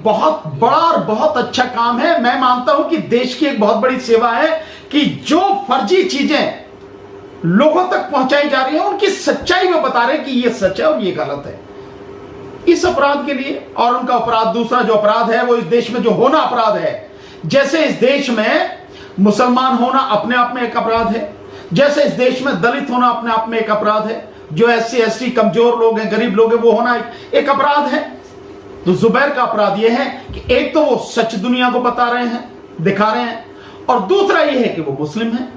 बहुत बड़ा और बहुत अच्छा काम है। मैं मानता हूं कि देश की एक बहुत बड़ी सेवा है कि जो फर्जी चीजें लोगों तक पहुंचाई जा रही है उनकी सच्चाई वो बता रहे हैं कि ये सच है और ये गलत है। इस अपराध के लिए और उनका अपराध, दूसरा जो अपराध है वो इस देश में जो होना अपराध है, जैसे इस देश में मुसलमान होना अपने आप में एक अपराध है, जैसे इस देश में दलित होना अपने आप में एक अपराध है, जो SC ST कमजोर लोग हैं, गरीब लोग हैं, वो होना एक अपराध है। तो जुबैर का अपराध यह है कि एक तो वो सच दुनिया को बता रहे हैं, दिखा रहे हैं, और दूसरा यह है कि वो मुस्लिम है,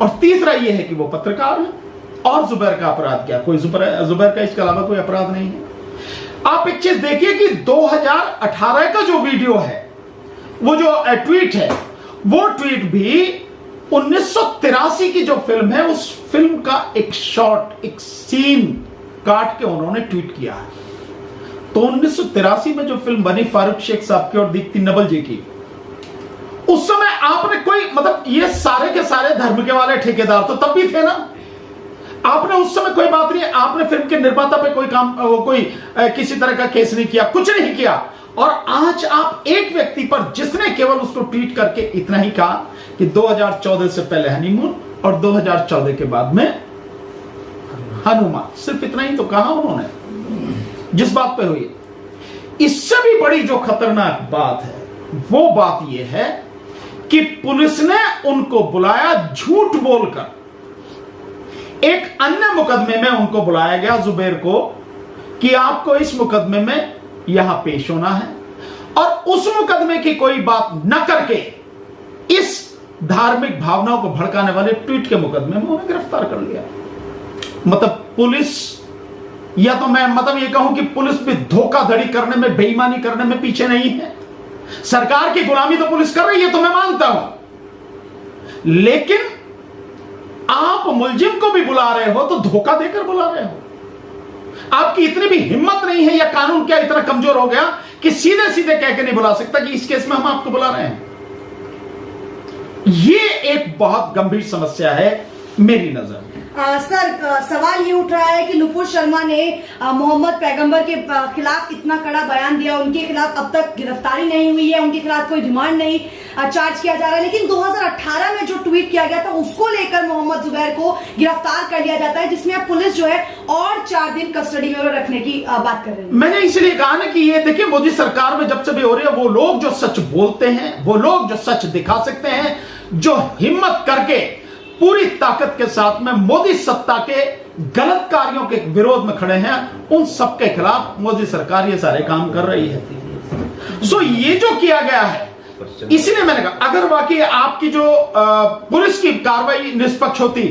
और तीसरा यह है कि वो पत्रकार है। और जुबैर का अपराध क्या? कोई जुबैर का इसके अलावा कोई अपराध नहीं है। आप एक चीज देखिए कि 2018 का जो वीडियो है, वो जो ट्वीट है, वो ट्वीट भी 1983 की जो फिल्म है उस फिल्म का एक शॉट, एक सीन काट के उन्होंने ट्वीट किया है। तो 1983 में जो फिल्म बनी फारूक शेख साहब की और दीप्ति नवल जी की, उस समय आपने कोई, मतलब ये सारे के सारे धर्म के वाले ठेकेदार तो तब भी थे ना। आपने उस समय कोई बात नहीं, आपने फिल्म के निर्माता पे कोई काम, कोई किसी तरह का केस नहीं किया, कुछ नहीं किया। और आज आप एक व्यक्ति पर जिसने केवल उसको ट्वीट करके इतना ही कहा कि 2014 से पहले हनीमून और 2014 के बाद में हनुमान, सिर्फ इतना ही तो कहा उन्होंने जिस बात पे हुई। इससे भी बड़ी जो खतरनाक बात है वो बात यह है कि पुलिस ने उनको बुलाया झूठ बोलकर। एक अन्य मुकदमे में उनको बुलाया गया, जुबैर को, कि आपको इस मुकदमे में यहां पेश होना है, और उस मुकदमे की कोई बात न करके इस धार्मिक भावनाओं को भड़काने वाले ट्वीट के मुकदमे में उन्हें गिरफ्तार कर लिया। मतलब पुलिस, या तो मैं मतलब ये कहूं कि पुलिस भी धोखाधड़ी करने में, बेईमानी करने में पीछे नहीं है। सरकार की गुलामी तो पुलिस कर रही है, तो मैं मानता हूं, लेकिन आप मुलजिम को भी बुला रहे हो तो धोखा देकर बुला रहे हो। आपकी इतनी भी हिम्मत नहीं है, या कानून क्या इतना कमजोर हो गया कि सीधे सीधे कह के नहीं बुला सकता कि इस केस में हम आपको बुला रहे हैं। ये एक बहुत गंभीर समस्या है मेरी नजर में। सर, सवाल ये उठ रहा है कि नुपुर शर्मा ने मोहम्मद पैगंबर के खिलाफ इतना कड़ा बयान दिया, उनके खिलाफ अब तक गिरफ्तारी नहीं हुई है, उनके खिलाफ कोई रिमांड नहीं चार्ज किया जा रहा है, लेकिन 2018 में जो ट्वीट किया गया था उसको लेकर मोहम्मद जुबैर को गिरफ्तार कर लिया जाता है, जिसमें अब पुलिस जो है और 4 दिन कस्टडी में रखने की बात कर रही है। मैंने इसलिए कहा ना कि ये देखिए, मोदी सरकार में जब से भी हो रही है, वो लोग जो सच बोलते हैं, वो लोग जो सच दिखा सकते हैं, जो हिम्मत करके पूरी ताकत के साथ में मोदी सत्ता के गलत कार्यों के विरोध में खड़े हैं, उन सबके खिलाफ मोदी सरकार ये सारे काम कर रही है। सो ये जो किया गया है, इसलिए मैंने कहा अगर वाकई आपकी जो पुलिस की कार्रवाई निष्पक्ष होती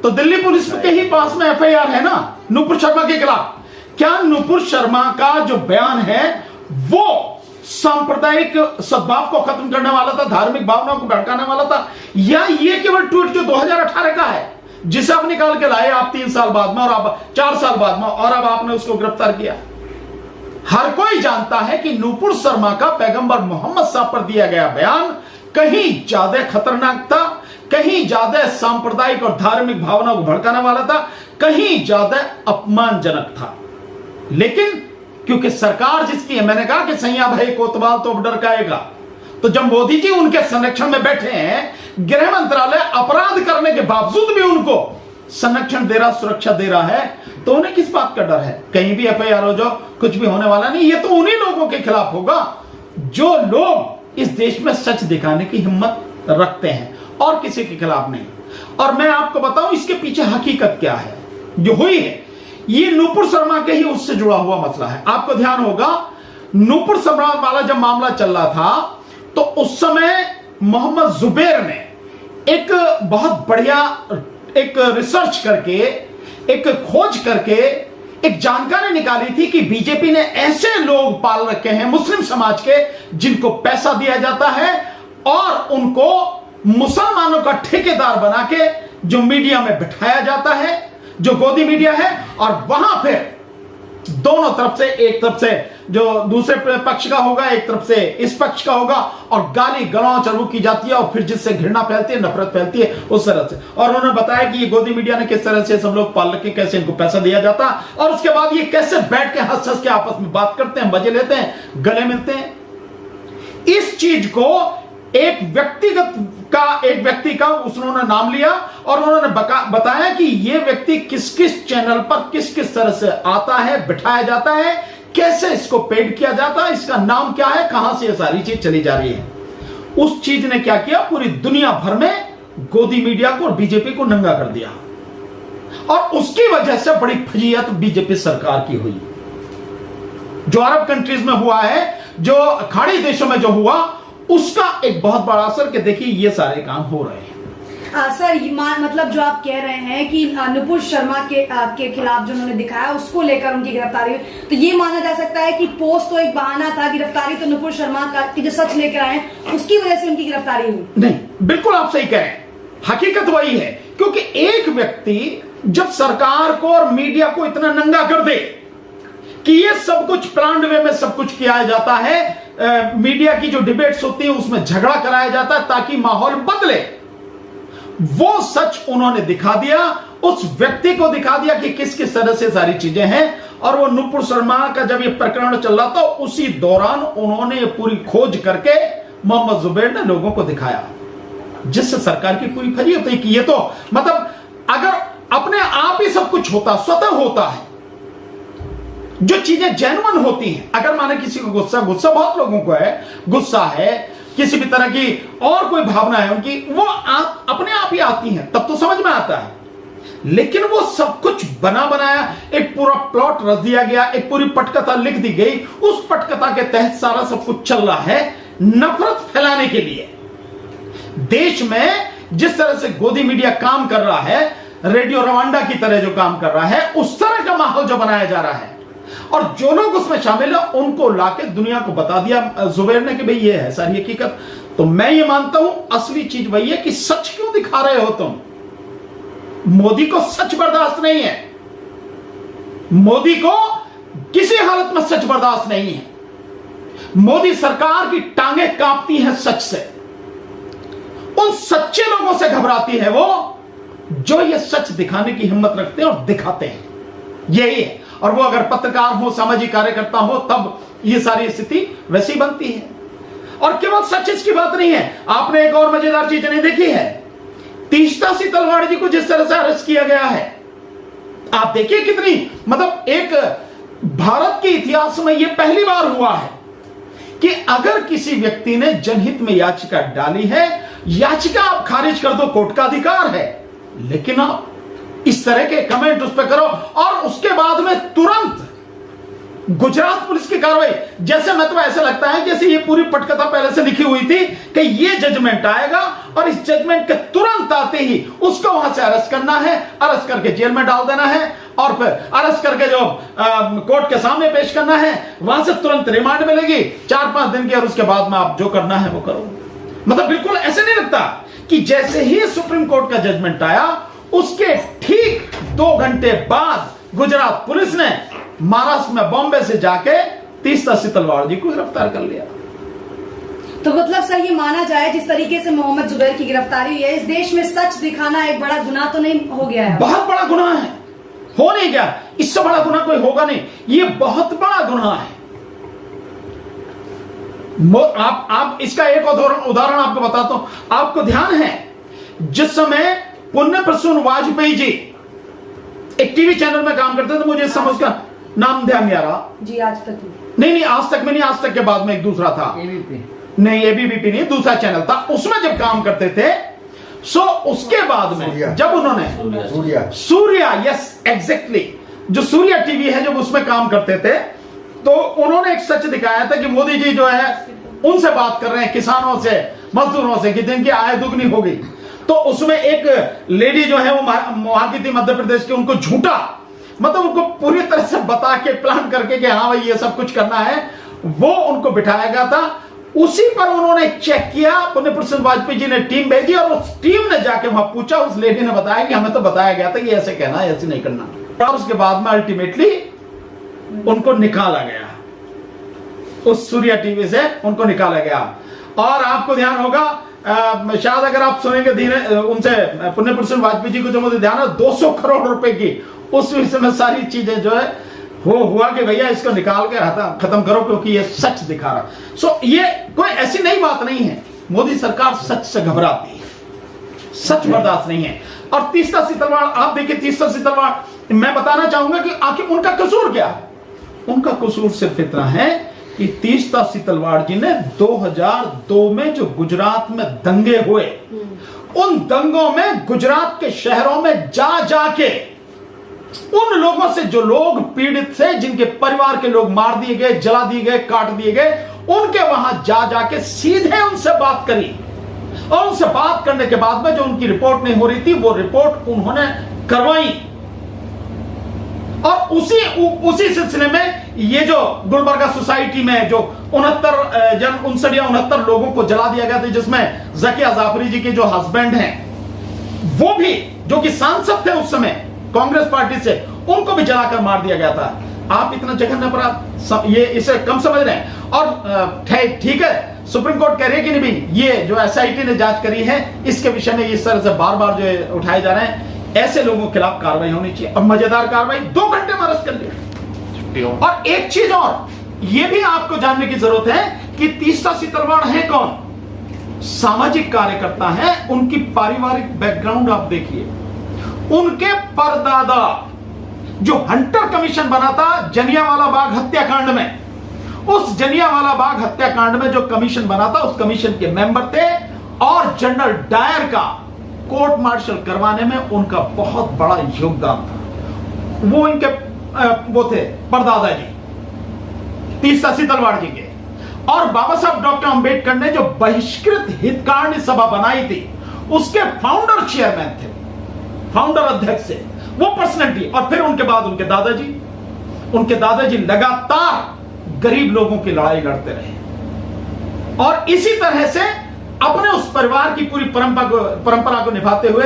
तो दिल्ली पुलिस के ही पास में FIR है ना नुपुर शर्मा के खिलाफ। क्या नुपुर शर्मा का जो बयान है वो सांप्रदायिक सद्भाव को खत्म करने वाला था, धार्मिक भावनाओं को भड़काने वाला था, या ये केवल ट्वीट जो 2018 का है जिसे आप निकाल के लाए आप 3 साल बाद में और अब 4 साल बाद में, और अब आपने उसको गिरफ्तार किया? हर कोई जानता है कि नुपुर शर्मा का पैगंबर मोहम्मद साहब पर दिया गया बयान कहीं ज्यादा खतरनाक था, कहीं ज्यादा सांप्रदायिक और धार्मिक भावनाओं को भड़काने वाला था, कहीं ज्यादा अपमानजनक था। लेकिन क्योंकि सरकार जिसकी है, मैंने कहा कि सैया भाई कोतवाल तो डर काएगा, तो जब मोदी जी उनके संरक्षण में बैठे हैं, गृह मंत्रालय अपराध करने के बावजूद भी उनको संरक्षण दे रहा, सुरक्षा दे रहा है, तो उन्हें किस बात का डर है? कहीं भी FIR हो जाओ, कुछ भी होने वाला नहीं। ये तो उन्हीं लोगों के खिलाफ होगा जो लोग इस देश में सच दिखाने की हिम्मत रखते हैं, और किसी के खिलाफ नहीं। और मैं आपको बताऊं इसके पीछे हकीकत क्या है जो हुई है। ये नुपुर शर्मा के ही उससे जुड़ा हुआ मसला है। आपको ध्यान होगा, नुपुर शर्मा वाला जब मामला चल रहा था तो उस समय मोहम्मद जुबैर ने एक बहुत बढ़िया एक रिसर्च करके, एक खोज करके एक जानकारी निकाली थी कि बीजेपी ने ऐसे लोग पाल रखे हैं मुस्लिम समाज के जिनको पैसा दिया जाता है और उनको मुसलमानों का ठेकेदार बना के जो मीडिया में बिठाया जाता है, जो गोदी मीडिया है, और वहां फिर दोनों तरफ से, एक तरफ से जो दूसरे पक्ष का होगा, एक तरफ से इस पक्ष का होगा, और गाली गलौच चालू की जाती है, और फिर जिससे घृणा फैलती है, नफरत फैलती है, उस तरह से। और उन्होंने बताया कि ये गोदी मीडिया ने किस तरह से सब लोग पाल रखे, कैसे इनको पैसा दिया जाता, और उसके बाद ये कैसे बैठ के हंस हंस के आपस में बात करते हैं, मजे लेते हैं, गले मिलते हैं। इस चीज को एक व्यक्ति का उन्होंने नाम लिया और उन्होंने बताया कि यह व्यक्ति किस किस चैनल पर किस किस तरह से आता है, बिठाया जाता है, कैसे इसको पेड किया जाता है, इसका नाम क्या है, कहां से यह सारी चीज चली जा रही है। उस चीज ने क्या किया, पूरी दुनिया भर में गोदी मीडिया को और बीजेपी को नंगा कर दिया और उसकी वजह से बड़ी फजीयत बीजेपी सरकार की हुई। जो अरब कंट्रीज में हुआ है, जो खाड़ी देशों में जो हुआ, उसका एक बहुत बड़ा असर कि देखिए ये सारे काम हो रहे हैं। सर मतलब जो आप कह रहे हैं कि नुपुर शर्मा के खिलाफ जो उन्होंने दिखाया उसको लेकर उनकी गिरफ्तारी हुई, तो ये माना जा सकता है कि पोस्ट तो एक बहाना था, गिरफ्तारी तो नुपुर शर्मा की जो सच लेकर आए उसकी वजह से उनकी गिरफ्तारी हुई? नहीं, बिल्कुल आप सही कह रहे हैं, हकीकत वही है। क्योंकि एक व्यक्ति जब सरकार को और मीडिया को इतना नंगा कर दे कि ये सब कुछ प्लान्ड वे में सब कुछ किया जाता है, मीडिया की जो डिबेट्स होती है उसमें झगड़ा कराया जाता है ताकि माहौल बदले, वो सच उन्होंने दिखा दिया, उस व्यक्ति को दिखा दिया कि किस किस तरह से सारी चीजें हैं। और वो नुपुर शर्मा का जब ये प्रकरण चल रहा था उसी दौरान उन्होंने ये पूरी खोज करके मोहम्मद जुबैर ने लोगों को दिखाया, जिससे सरकार की पूरी फजीयत है कि ये तो मतलब अगर अपने आप ही सब कुछ होता, स्वतः होता है, जो चीजें जेन्युइन होती हैं, अगर माने किसी को गुस्सा बहुत लोगों को है, गुस्सा है, किसी भी तरह की और कोई भावना है उनकी, वो अपने आप ही आती हैं, तब तो समझ में आता है। लेकिन वो सब कुछ बना बनाया एक पूरा प्लॉट रच दिया गया, एक पूरी पटकथा लिख दी गई, उस पटकथा के तहत सारा सब कुछ चल रहा है नफरत फैलाने के लिए। देश में जिस तरह से गोदी मीडिया काम कर रहा है, रेडियो रवांडा की तरह जो काम कर रहा है, उस तरह का माहौल जो बनाया जा रहा है और जो लोग उसमें शामिल है उनको लाके दुनिया को बता दिया जुबैर ने कि भाई ये है सारी हकीकत। तो मैं ये मानता हूं असली चीज वही है कि सच क्यों दिखा रहे हो तुम। मोदी को सच बर्दाश्त नहीं है, मोदी को किसी हालत में सच बर्दाश्त नहीं है। मोदी सरकार की टांगे कांपती हैं सच से, उन सच्चे लोगों से घबराती है वो जो ये सच दिखाने की हिम्मत रखते हैं और दिखाते हैं, यही है। और वो अगर पत्रकार हो, सामाजिक कार्यकर्ता हो, तब ये सारी स्थिति वैसी बनती है। और केवल सच की बात नहीं है, आपने एक और मजेदार चीज नहीं देखी है, तीस्ता सी तलवार जी को जिस तरह से अरेस्ट किया गया है, आप देखिए कितनी मतलब एक भारत के इतिहास में यह पहली बार हुआ है कि अगर किसी व्यक्ति ने जनहित में याचिका डाली है, याचिका आप खारिज कर दो, कोर्ट का अधिकार है, लेकिन आप इस तरह के कमेंट उस पर करो और उसके बाद में तुरंत गुजरात पुलिस की कार्रवाई, जैसे मतलब ऐसा लगता है जैसे ये पूरी पटकथा पहले से लिखी हुई थी कि ये जजमेंट आएगा और इस जजमेंट के तुरंत आते ही उसको वहां से अरेस्ट करना है, अरेस्ट करके जेल में डाल देना है और फिर अरेस्ट करके जो कोर्ट के सामने पेश करना है, वहां से तुरंत रिमांड मिलेगी 4-5 दिन की और उसके बाद में आप जो करना है वो करो। मतलब बिल्कुल ऐसे नहीं लगता कि जैसे ही सुप्रीम कोर्ट का जजमेंट आया उसके ठीक 2 घंटे बाद गुजरात पुलिस ने महाराष्ट्र में बॉम्बे से जाके तीस्ता सी तलवार जी को गिरफ्तार कर लिया। तो मतलब सर ये माना जाए जिस तरीके से मोहम्मद जुबैर की गिरफ्तारी हुई है, इस देश में सच दिखाना एक बड़ा गुनाह तो नहीं हो गया है? बहुत बड़ा गुनाह है, हो नहीं गया, इससे बड़ा गुनाह कोई होगा नहीं, ये बहुत बड़ा गुनाह है। आप इसका एक उदाहरण आपको बताता हूं। आपको ध्यान है जिस समय पुण्य प्रसून वाजपेयी जी एक टीवी चैनल में काम करते थे, मुझे इस समय उसका नाम ध्यान नहीं आ रहा जी, आज तक नहीं, आज तक में नहीं, आज तक के बाद में एक दूसरा था, नहीं एबीवीपी नहीं, दूसरा चैनल था, उसमें जब काम करते थे, सो उसके बाद में जब उन्होंने सूर्या, यस एग्जैक्टली, जो सूर्या टीवी है, जब उसमें काम करते थे तो उन्होंने एक सच दिखाया था कि मोदी जी जो है उनसे बात कर रहे हैं, किसानों से, मजदूरों से, कि जिनकी आय दुगनी हो गई। तो उसमें एक लेडी जो है वो वहां की थी मध्य प्रदेश की, उनको झूठा मतलब उनको पूरी तरह से बता के प्लान करके कि हाँ भाई ये सब कुछ करना है, वो उनको बिठाया गया था। उसी पर उन्होंने चेक किया, पुण्य प्रसून वाजपेयी जी ने टीम भेजी और उस टीम ने जाके वहां पूछा, उस लेडी ने बताया कि हमें तो बताया गया था कि ऐसे कहना है, ऐसे नहीं करना। और उसके बाद में अल्टीमेटली उनको निकाला गया, उस सूर्या टीवी से उनको निकाला गया। और आपको ध्यान होगा, शायद अगर आप सुनेंगे धीरे उनसे, पुण्य प्रसून वाजपेयी जी को जो मुझे ध्यान है, 200 करोड़ रुपए की उस विषय में सारी चीजें जो है वो हुआ कि भैया इसको निकाल के खत्म करो क्योंकि ये सच दिखा रहा। सो ये कोई ऐसी नई बात नहीं है, मोदी सरकार सच से घबराती है, सच बर्दाश्त नहीं है। और तीसरा सीतलवाड़ आप देखिए, तीसरा सीतलवाड़ मैं बताना चाहूंगा कि आखिर उनका कसूर क्या है। उनका कसूर सिर्फ इतना है कि तीसरा सीतलवाड़ जी ने 2002 में जो गुजरात में दंगे हुए, उन दंगों में गुजरात के शहरों में जा जाके उन लोगों से जो लोग पीड़ित थे, जिनके परिवार के लोग मार दिए गए, जला दिए गए, काट दिए गए, उनके वहां जा जाके सीधे उनसे बात करी। और उनसे बात करने के बाद में जो उनकी रिपोर्ट नहीं हो रही थी, वो रिपोर्ट उन्होंने करवाई। और उसी सिलसिले में ये जो गुलबर्गा सोसाइटी में जो 69 या 69 लोगों को जला दिया गया था, जिसमें ज़किया जाफरी जी के जो हस्बैंड हैं, वो भी जो कि सांसद थे उस समय कांग्रेस पार्टी से, उनको भी जलाकर मार दिया गया था। आप इतना जघन्य अपराध ये इसे कम समझ रहे हैं। और ठीक है, सुप्रीम कोर्ट कह रही है कि नहीं भाई, ये जो एसआईटी ने जांच करी है, इसके विषय में इस तरह से बार बार जो उठाए जा रहे हैं, ऐसे लोगों के खिलाफ कार्रवाई होनी चाहिए। और मजेदार कार्रवाई, 2 घंटे में अरेस्ट कर लिया। और एक चीज और ये भी आपको जानने की जरूरत है कि तीसरा सीतलवाड़ है कौन? सामाजिक कार्यकर्ता है। उनकी पारिवारिक बैकग्राउंड आप देखिए। उनके परदादा जो हंटर कमीशन बना था जलियांवाला बाग हत्याकांड में, उस जलियांवाला बाग हत्याकांड में जो कमीशन बना था, उस कमीशन के मेंबर थे। और जनरल डायर का कोर्ट मार्शल करवाने में उनका बहुत बड़ा योगदान था। वो इनके वो थे परदादा जी, तीसरा सीतलवाड़ जी के। और बाबा साहब डॉक्टर अंबेडकर ने जो बहिष्कृत हितकारिणी सभा बनाई थी, उसके फाउंडर चेयरमैन थे, फाउंडर अध्यक्ष थे वो पर्सनैलिटी। और फिर उनके बाद उनके दादाजी लगातार गरीब लोगों की लड़ाई लड़ते रहे। और इसी तरह से अपने उस परिवार की पूरी परंपरा को निभाते हुए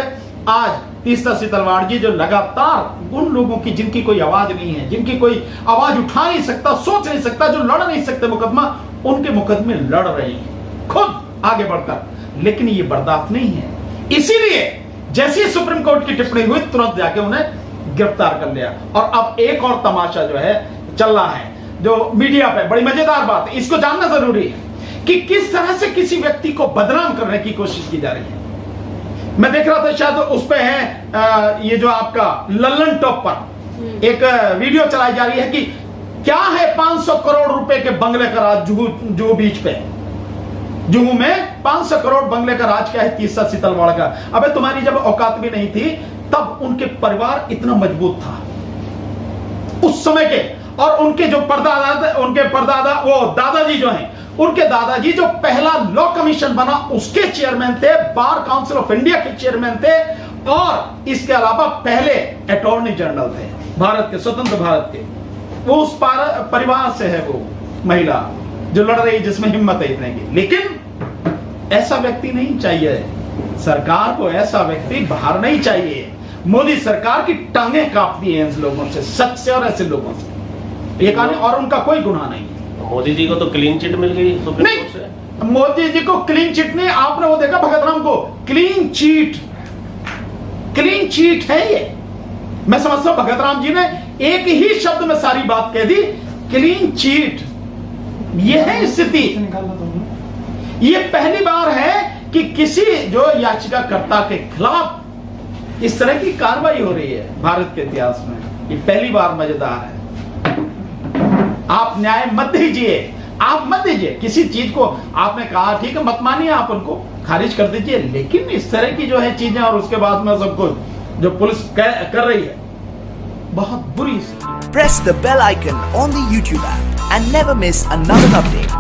आज तीसरा सीतलवाड़ जी जो लगातार उन लोगों की जिनकी कोई आवाज नहीं है, जिनकी कोई आवाज उठा नहीं सकता, सोच नहीं सकता, जो लड़ नहीं सकते मुकदमा, उनके मुकदमे लड़ रहे हैं खुद आगे बढ़कर। लेकिन ये बर्दाश्त नहीं है। इसीलिए जैसी सुप्रीम कोर्ट की टिप्पणी हुई, तुरंत जाके उन्हें गिरफ्तार कर लिया। और अब एक और तमाशा जो है चल रहा है, जो मीडिया पे बड़ी मजेदार बात है, इसको जानना जरूरी है कि किस तरह से किसी व्यक्ति को बदनाम करने की कोशिश की जा रही है। मैं देख रहा था, शायद उस पे है ये जो आपका लल्लन टॉप पर एक वीडियो चलाई जा रही है कि क्या है 500 करोड़ रुपए के बंगले का राज जुहू बीच पे। जुहू में 500 करोड़ बंगले का राज क्या है तीसरा सीतलवाड़ का। अबे तुम्हारी जब औकात भी नहीं थी, तब उनके परिवार इतना मजबूत था उस समय के। और उनके जो परदादा वो दादाजी जो हैं, उनके दादाजी जो पहला लॉ कमीशन बना उसके चेयरमैन थे, बार काउंसिल ऑफ इंडिया के चेयरमैन थे। और इसके अलावा पहले अटॉर्नी जनरल थे भारत के, स्वतंत्र भारत के। वो उस परिवार से है वो महिला जो लड़ रही, जिसमें हिम्मत है इतने की। लेकिन ऐसा व्यक्ति नहीं चाहिए सरकार को, ऐसा व्यक्ति बाहर नहीं चाहिए। मोदी सरकार की टांगे काटती है इन लोगों से, सच से और ऐसे लोगों से। ये कानून और उनका कोई गुनाह नहीं। मोदी जी को तो क्लीन चिट मिल गई सुप्रीम कोर्ट से। मोदी जी को क्लीन चिट नहीं, आपने वो देखा भगत राम को, क्लीन चीट है ये। मैं समझता हूं भगत राम जी ने एक ही शब्द में सारी बात कह दी, क्लीन चीट। ये है स्थिति। ये पहली बार है कि किसी जो याचिकाकर्ता के खिलाफ इस तरह की कार्रवाई हो रही है भारत के इतिहास में। ये पहली बार मजेदार है। आप न्याय मत दीजिए, आप मत दीजिए किसी चीज को। आपने कहा ठीक है, मत मानिए, आप उनको खारिज कर दीजिए। लेकिन इस तरह की जो है चीजें, और उसके बाद में सब कुछ जो पुलिस कर रही है, बहुत बुरी। Press the bell icon on the YouTube app and never miss another update.